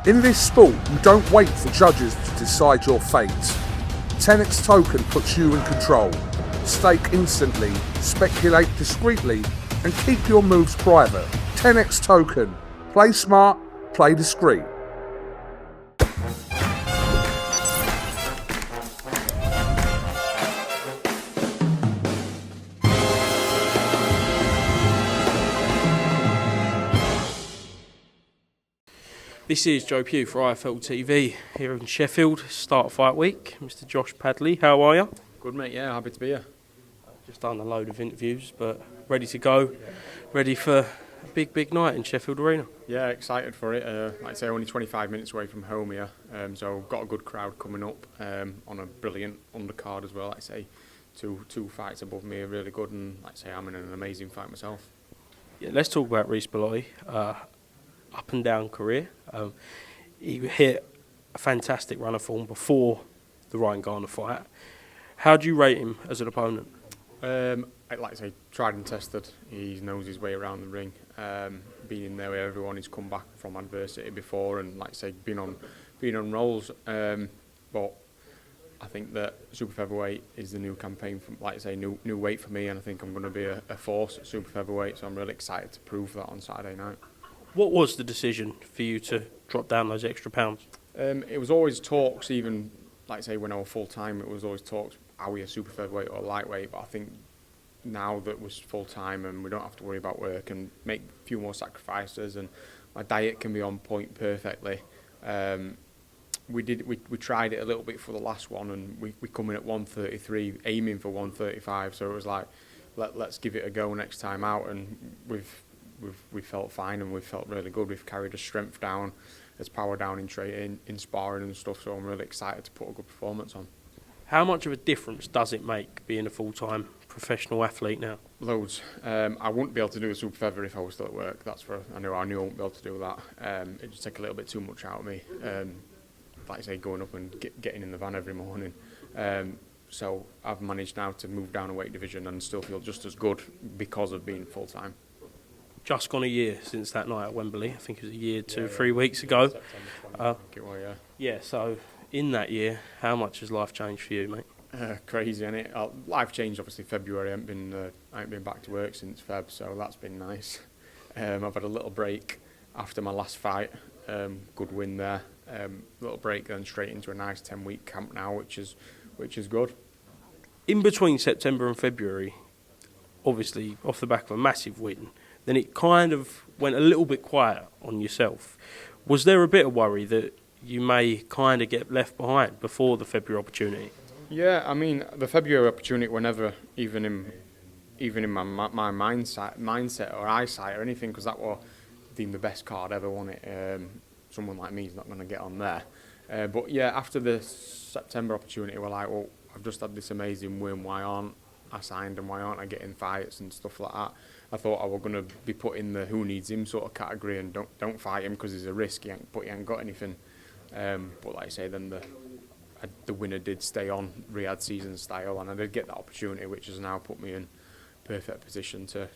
In this sport, you don't wait for judges to decide your fate. TenexToken puts you in control. Stake instantly, speculate discreetly, and keep your moves private. TenexToken. Play smart, play discreet. This is Joe Pugh for IFLTV here in Sheffield, start of fight week. Mr. Josh Padley, how are you? Good, mate, yeah, happy to be here. Just done a load of interviews, but ready to go, ready for a big night in Sheffield Arena. Yeah, excited for it. Like I say, only 25 minutes away from home here, so got a good crowd coming up on a brilliant undercard as well. Like I say, two fights above me are really good, and like I say, I'm in an amazing fight myself. Yeah, let's talk about Reece Bellotti. Up and down career. He hit a fantastic run of form before the Ryan Garner fight. How do you rate him as an opponent? I'd like to say tried and tested. He knows his way around the ring. Been in there with everyone. He's come back from adversity before, and like I say, been on rolls. But I think that super featherweight is the new campaign. From, like I say, new weight for me, and I think I'm going to be a force at super featherweight. So I'm really excited to prove that on Saturday night. What was the decision for you to drop down those extra pounds? It was always talks, even like I say when I was full time, it was always talks, are we a super featherweight or lightweight? But I think now that we're full time and we don't have to worry about work and make a few more sacrifices, and my diet can be on point perfectly. We tried it a little bit for the last one, and we come in at 133, aiming for 135. So it was like, let's give it a go next time out, and we felt fine and we felt really good. We've carried a strength down, there's power down in training, in sparring and stuff, so I'm really excited to put a good performance on. How much of a difference does it make being a full-time professional athlete now? Loads. I wouldn't be able to do a super feather if I was still at work. That's for I knew I wouldn't be able to do that. It'd just take a little bit too much out of me. Like I say, going up and getting in the van every morning. So I've managed now to move down a weight division and still feel just as good because of being full-time. Just gone a year since that night at Wembley. I think it was a year, 3 weeks ago. September 20, yeah, so in that year, how much has life changed for you, mate? Crazy, innit? Life changed obviously February. I ain't been back to work since Feb, so that's been nice. I've had a little break after my last fight. Good win there. Little break, then straight into a nice 10-week camp now, which is good. In between September and February, obviously off the back of a massive win, then it kind of went a little bit quiet on yourself. Was there a bit of worry that you may kind of get left behind before the February opportunity? Yeah, I mean, the February opportunity were never even in my mindset or eyesight or anything, because that was deemed the best card ever, won it. Someone like me is not going to get on there. But yeah, after the September opportunity, we're like, well, I've just had this amazing win, why aren't I signed and why aren't I getting fights and stuff like that? I thought I was going to be put in the who needs him sort of category and don't fight him because he's a risk, he ain't got anything. But like I say, then the winner did stay on Riyadh season style, and I did get that opportunity, which has now put me in perfect position to,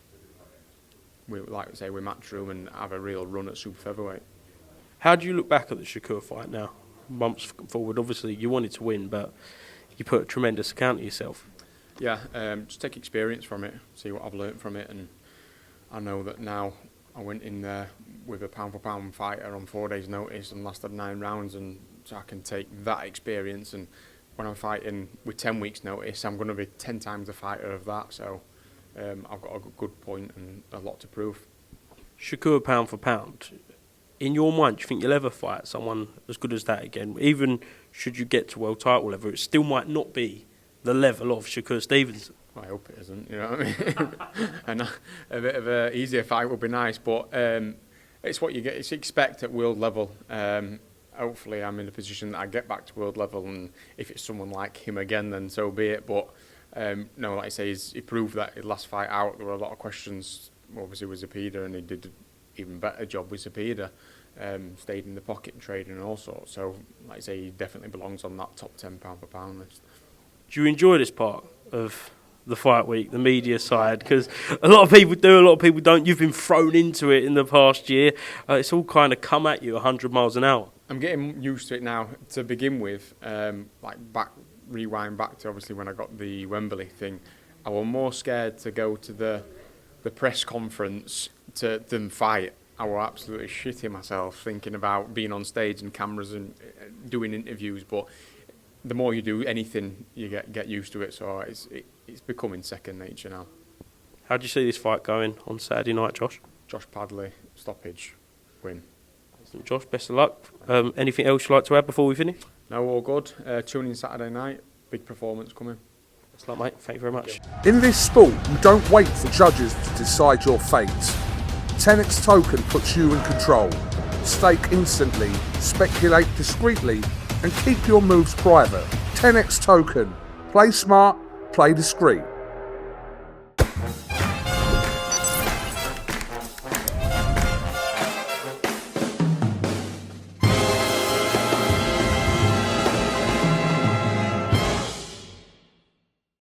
like I say, with Matchroom and have a real run at super featherweight. How do you look back at the Shakur fight now, months forward? Obviously, you wanted to win, but you put a tremendous account of yourself. Yeah, just take experience from it, see what I've learnt from it, and I know that now I went in there with a pound-for-pound fighter on 4 days' notice and lasted 9 rounds, and so I can take that experience, and when I'm fighting with 10 weeks' notice, I'm going to be 10 times the fighter of that, so I've got a good point and a lot to prove. Shakur pound for pound, in your mind, do you think you'll ever fight someone as good as that again? Even should you get to world title level, it still might not be the level of Shakur Stevenson. I hope it isn't, you know what I mean? And a bit of an easier fight would be nice, but it's what you get. It's expect at world level. Hopefully I'm in a position that I get back to world level, and if it's someone like him again, then so be it. But no, like I say, he proved that his last fight out, there were a lot of questions, obviously with Zepeda, and he did an even better job with Zepeda. Stayed in the pocket and trading and all sorts. So, like I say, he definitely belongs on that top 10 pound for pound list. Do you enjoy this part of the fight week, the media side, because a lot of people do, a lot of people don't. You've been thrown into it in the past year. It's all kind of come at you 100 miles an hour. I'm getting used to it now. To begin with, rewind back to obviously when I got the Wembley thing, I was more scared to go to the press conference than fight. I was absolutely shitting myself thinking about being on stage and cameras and doing interviews. But the more you do anything, you get used to it. So it's becoming second nature now. How do you see this fight going on Saturday night, Josh? Josh Padley, stoppage, win. Josh, best of luck. Anything else you'd like to add before we finish? No, all good. Tune in Saturday night. Big performance coming. Best of luck, mate. Thank you very much. In this sport, you don't wait for judges to decide your fate. TenexToken puts you in control. Stake instantly, speculate discreetly, and keep your moves private. TenexToken. Play smart, play discreet.